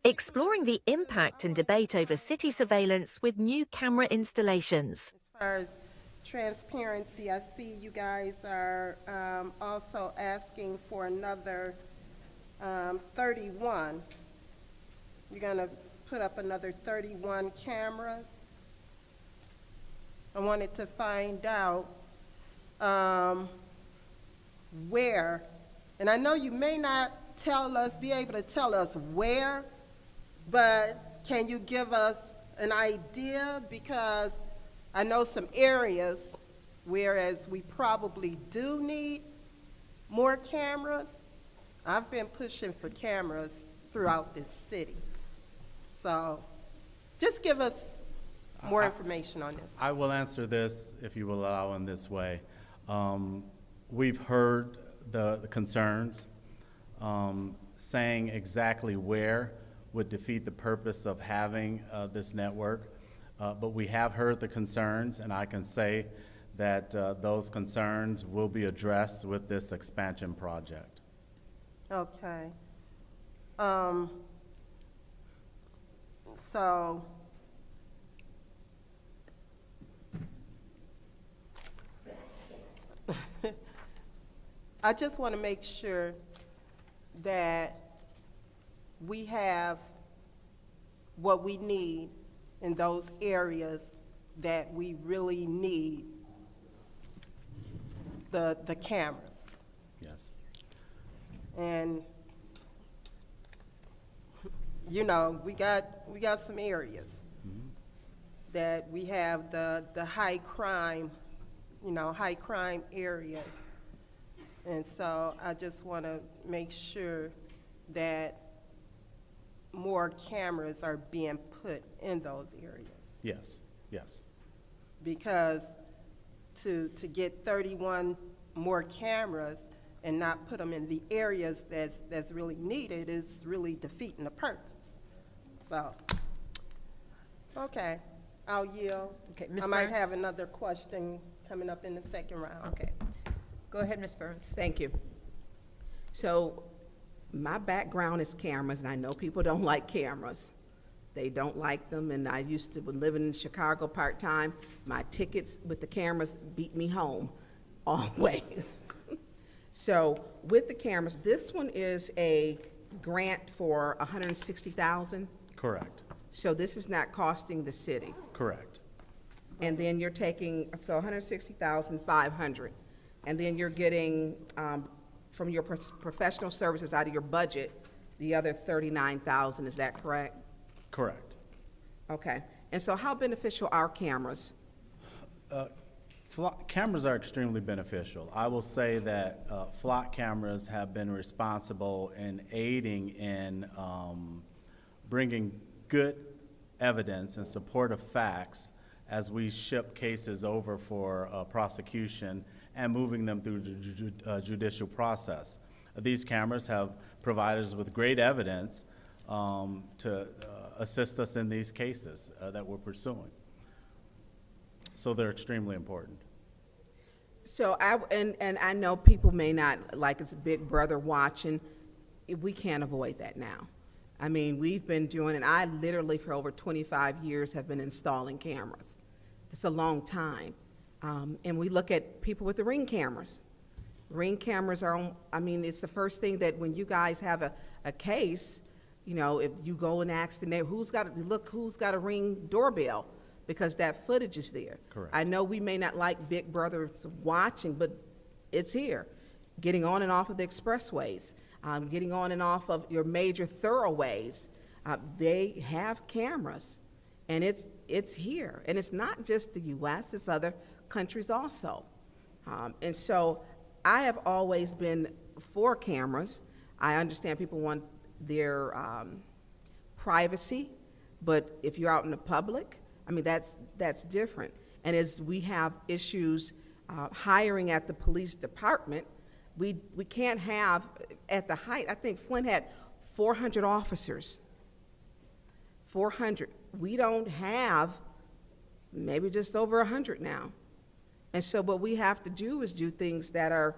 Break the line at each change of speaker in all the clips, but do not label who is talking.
exploring the impact and debate over city surveillance with new camera installations.
As far as transparency, I see you guys are also asking for another 31. You're going to put up another 31 cameras. I wanted to find out where, and I know you may not be able to tell us where, but can you give us an idea? Because I know some areas whereas we probably do need more cameras. I've been pushing for cameras throughout this city. So just give us more information on this.
I will answer this, if you will allow, in this way. We've heard the concerns. Saying exactly where would defeat the purpose of having this network. But we have heard the concerns, and I can say that those concerns will be addressed with this expansion project.
Okay. So I just want to make sure that we have what we need in those areas that we really need the cameras.
Yes.
And you know, we got some areas that we have the high crime, high crime areas. And so I just want to make sure that more cameras are being put in those areas.
Yes, yes.
Because to get 31 more cameras and not put them in the areas that's really needed is really defeating the purpose. So, okay, I'll yield.
Okay, Ms.
I might
Burns?
have another question coming up in the second round.
Okay. Go ahead, Ms. Burns.
Thank you. So my background is cameras, and I know people don't like cameras. They don't like them, and I used to, when living in Chicago part-time, my tickets with the cameras beat me home, always. So with the cameras, this one is a grant for $160,000.
Correct,
So this is not costing the city.
correct.
And then you're taking, so $160,500. And then you're getting, from your professional services out of your budget, the other $39,000, is that correct?
Correct.
Okay. And so how beneficial are cameras?
Cameras are extremely beneficial. I will say that flock cameras have been responsible in aiding in bringing good evidence and supportive facts as we ship cases over for prosecution and moving them through the judicial process. These cameras have provided us with great evidence to assist us in these cases that we're pursuing. So they're extremely important.
So and I know people may not like it's Big Brother watching. We can't avoid that now. I mean, we've been doing, and I literally for over 25 years have been installing cameras. It's a long time. And we look at people with the Ring cameras. Ring cameras are, I mean, it's the first thing that when you guys have a case, if you go and ask the neighbor, who's got a Ring doorbell, because that footage is there.
Correct.
I know we may not like Big Brother watching, but it's here. Getting on and off of the expressways, getting on and off of your major thoroughways, they have cameras, and it's here. And it's not just the U.S., it's other countries also. And so I have always been for cameras. I understand people want their privacy, but if you're out in the public, I mean, that's different. And as we have issues hiring at the police department, we can't have, at the height, I think Flint had 400 officers. 400. We don't have maybe just over 100 now. And so what we have to do is do things that are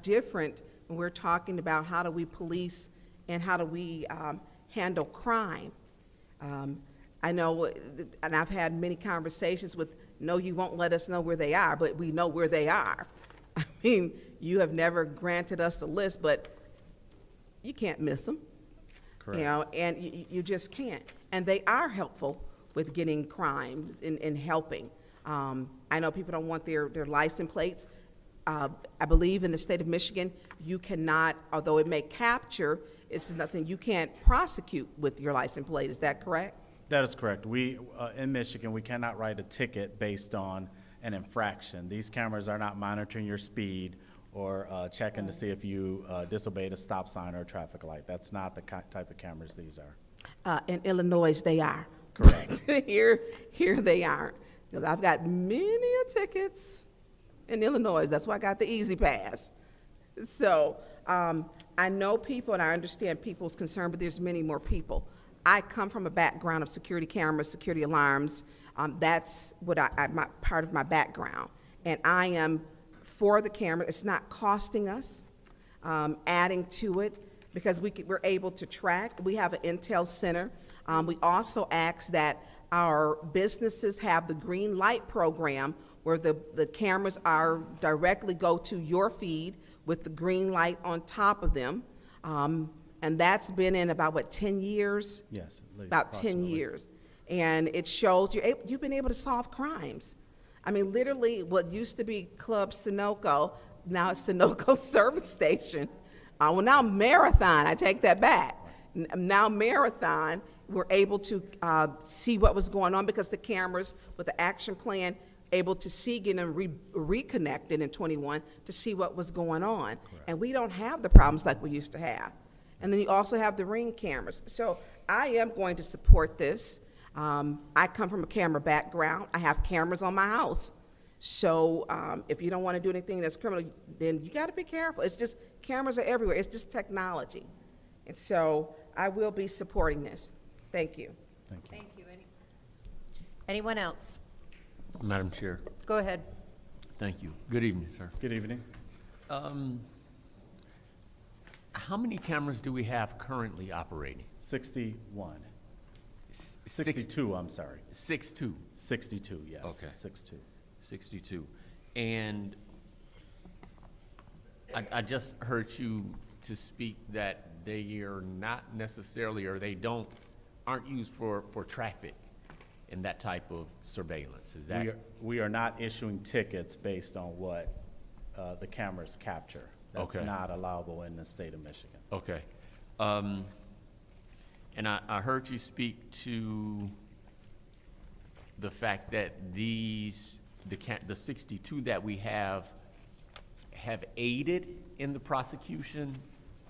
different when we're talking about how do we police and how do we handle crime. I know, and I've had many conversations with, no, you won't let us know where they are, but we know where they are. I mean, you have never granted us a list, but you can't miss them.
Correct.
You know, and you just can't. And they are helpful with getting crimes and helping. I know people don't want their license plates. I believe in the state of Michigan, you cannot, although it may capture, it's nothing, you can't prosecute with your license plate. Is that correct?
That is correct. We, in Michigan, we cannot write a ticket based on an infraction. These cameras are not monitoring your speed or checking to see if you disobeyed a stop sign or a traffic light. That's not the type of cameras these are.
In Illinois, they are.
Correct.
Here they aren't. 'Cause I've got many tickets in Illinois. That's why I got the Easy Pass. So I know people, and I understand people's concern, but there's many more people. I come from a background of security cameras, security alarms. That's what part of my background. And I am for the camera. It's not costing us, adding to it, because we're able to track. We have an Intel Center. We also ask that our businesses have the green light program where the cameras are directly go to your feed with the green light on top of them. And that's been in about, 10 years?
Yes, at least
About 10
approximately.
years. And it shows you've been able to solve crimes. I mean, literally, what used to be Club Sunoco, now it's Sunoco Service Station. Well, now Marathon, I take that back. Now Marathon, we're able to see what was going on because the cameras with the action plan able to see, get them reconnected in 21 to see what was going on. Correct. And we don't have the problems like we used to have. And then you also have the Ring cameras. So I am going to support this. I come from a camera background. I have cameras on my house. So if you don't want to do anything that's criminal, then you got to be careful. It's just, cameras are everywhere. It's just technology. And so I will be supporting this. Thank you.
Thank you.
Thank you. Anyone else?
Madam Chair,
Go ahead.
thank you. Good evening, sir.
Good evening.
How many cameras do we have currently operating?
61. 62, I'm sorry.
62.
62, yes.
Okay.
62.
62. And I just heard you to speak that they are not necessarily, or they aren't used for traffic and that type of surveillance. Is that?
We are not issuing tickets based on what the cameras capture. That's
Okay.
not allowable in the state of Michigan.
Okay. And I heard you speak to the fact that the 62 that we have aided in the prosecution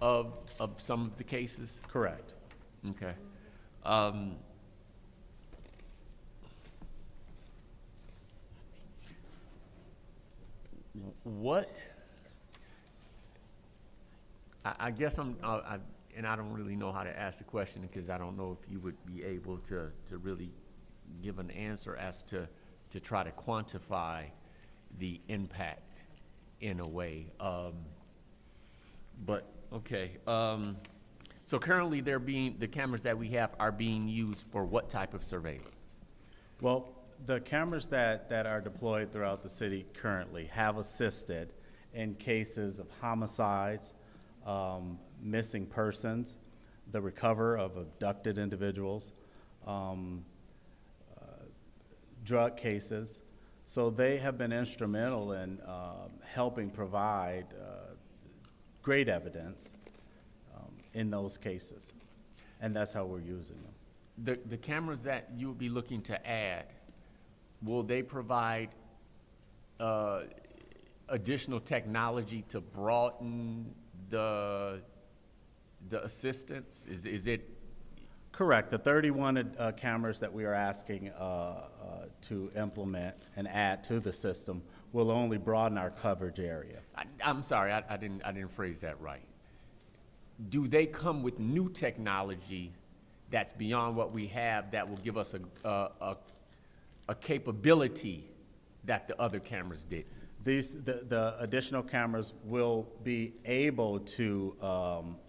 of some of the cases?
Correct.
Okay. What, I guess and I don't really know how to ask the question because I don't know if you would be able to really give an answer as to try to quantify the impact in a way. But, okay. So currently the cameras that we have are being used for what type of surveillance?
Well, the cameras that are deployed throughout the city currently have assisted in cases of homicides, missing persons, the recovery of abducted individuals, drug cases. So they have been instrumental in helping provide great evidence in those cases. And that's how we're using them.
The cameras that you would be looking to add, will they provide additional technology to broaden the assistance? Is it?
Correct. The 31 cameras that we are asking to implement and add to the system will only broaden our coverage area.
I'm sorry, I didn't phrase that right. Do they come with new technology that's beyond what we have that will give us a capability that the other cameras did?
The additional cameras will be able to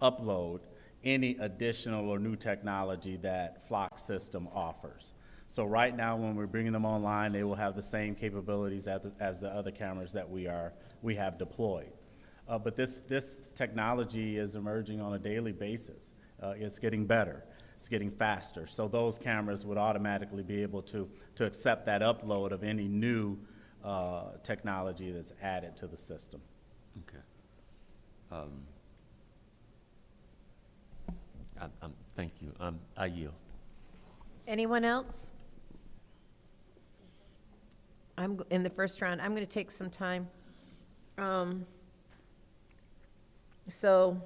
upload any additional or new technology that Flock system offers. So right now, when we're bringing them online, they will have the same capabilities as the other cameras that we have deployed. But this technology is emerging on a daily basis. It's getting better. It's getting faster. So those cameras would automatically be able to accept that upload of any new technology that's added to the system.
Okay. Thank you. I yield.
Anyone else? In the first round, I'm going to take some time. So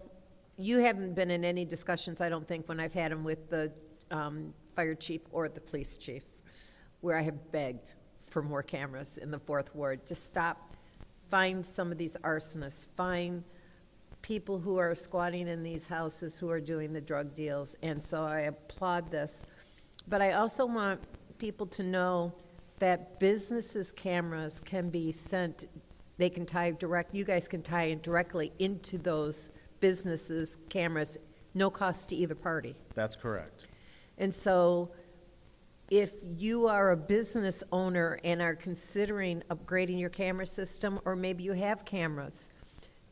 you haven't been in any discussions, I don't think, when I've had them with the fire chief or the police chief, where I have begged for more cameras in the Fourth Ward to stop, find some of these arsonists, find people who are squatting in these houses who are doing the drug deals. And so I applaud this. But I also want people to know that businesses' cameras can be sent, they can tie direct, you guys can tie it directly into those businesses' cameras, no cost to either party.
That's correct.
And so if you are a business owner and are considering upgrading your camera system, or maybe you have cameras,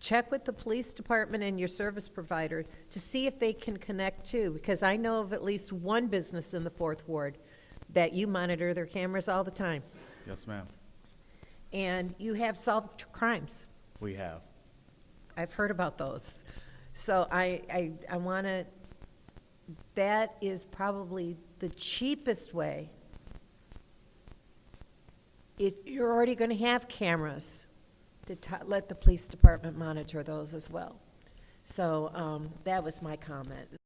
check with the police department and your service provider to see if they can connect too, because I know of at least one business in the Fourth Ward that you monitor their cameras all the time.
Yes, ma'am.
And you have solved crimes.
We have.
I've heard about those. So I want to, that is probably the cheapest way. If you're already going to have cameras, to let the police department monitor those as well. So that was my comment.